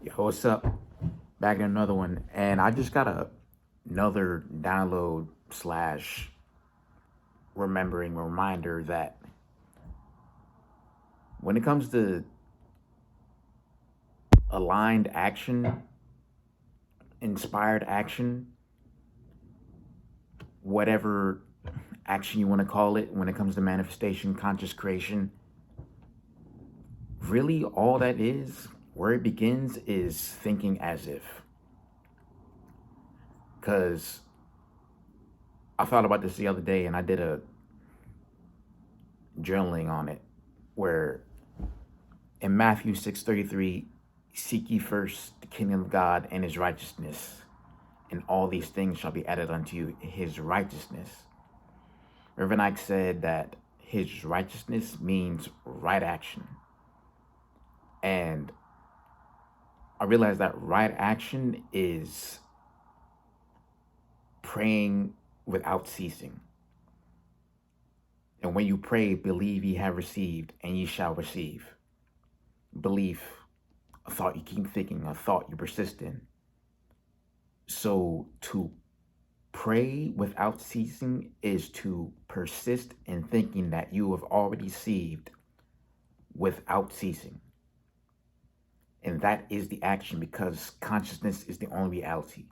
Yo, what's up? Back in another one, and I just got another download slash remembering reminder that when it comes to aligned action, inspired action, whatever action you want to call it, when it comes to manifestation, conscious creation, really all that is, where it begins, is thinking as if. Because I thought about this the other day, and I did a journaling on it, where in Matthew 6:33, seek ye first the kingdom of God and his righteousness, and all these things shall be added unto you, his righteousness. Reverend Ike said that his righteousness means right action. And I realized that right action is praying without ceasing. And when you pray, believe ye have received, and ye shall receive. Belief, a thought you keep thinking, a thought you persist in. So to pray without ceasing is to persist in thinking that you have already received without ceasing. And that is the action, because consciousness is the only reality.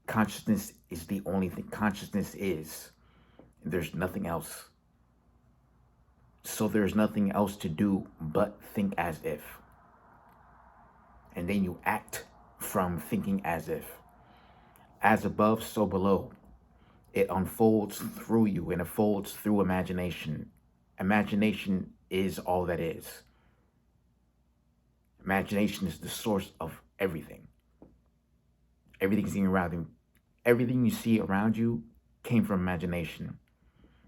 Consciousness is the only thing. Consciousness is. There's nothing else. So there's nothing else to do but think as if. And then you act from thinking as if. As above, so below. It unfolds through you and it folds through imagination. Imagination is all that is. Imagination is the source of everything. Everything's around you. Everything you see around you came from imagination.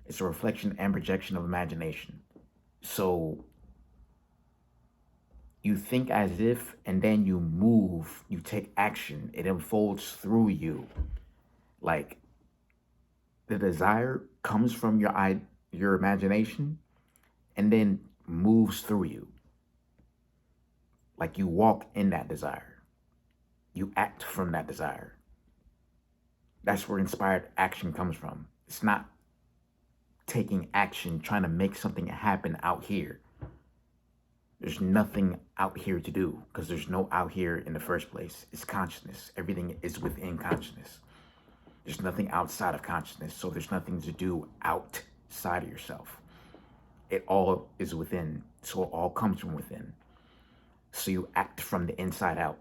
It's a reflection and projection of imagination. So you think as if, and then you move, you take action. It unfolds through you. Like the desire comes from your imagination and then moves through you. Like you walk in that desire. You act from that desire. That's where inspired action comes from. It's not taking action, trying to make something happen out here. There's nothing out here to do, because there's no out here in the first place. It's consciousness. Everything is within consciousness. There's nothing outside of consciousness, so there's nothing to do outside of yourself. It all is within, so it all comes from within. So you act from the inside out.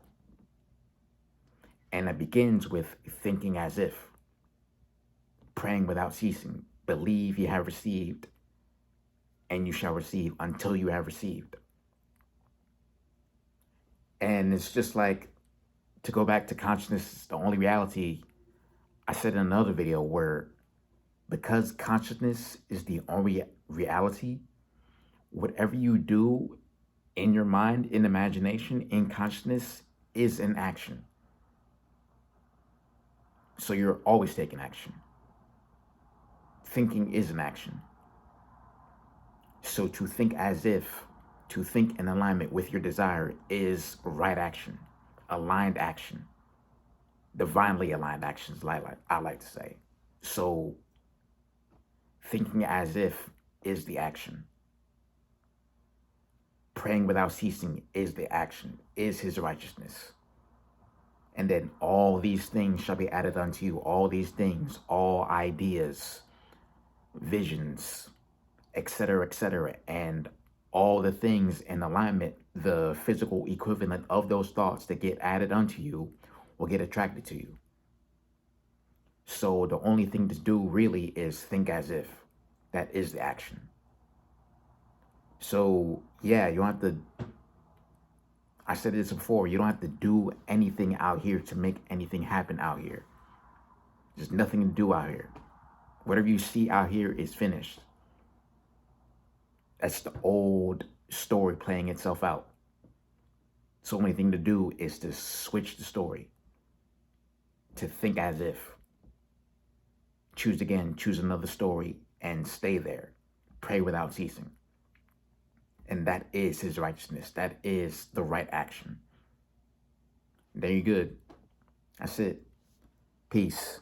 And it begins with thinking as if, praying without ceasing. Believe you have received, and you shall receive until you have received. And it's just like, to go back to consciousness, the only reality. I said in another video where, because consciousness is the only reality, whatever you do in your mind, in imagination, in consciousness, is an action. So you're always taking action. Thinking is an action. So to think as if, to think in alignment with your desire, is right action, aligned action, divinely aligned actions, like I like to say. So thinking as if is the action. Praying without ceasing is the action, is his righteousness. And then all these things shall be added unto you. All these things, all ideas, visions, etc., and all the things in alignment, the physical equivalent of those thoughts that get added unto you will get attracted to you. So the only thing to do really is think as if. That is the action. So yeah, you don't have to, I said this before, you don't have to do anything out here to make anything happen out here. There's nothing to do out here. Whatever you see out here is finished. That's the old story playing itself out. So the only thing to do is to switch the story. To think as if. Choose again, choose another story, and stay there. Pray without ceasing. And that is his righteousness. That is the right action. Then you're good. That's it. Peace.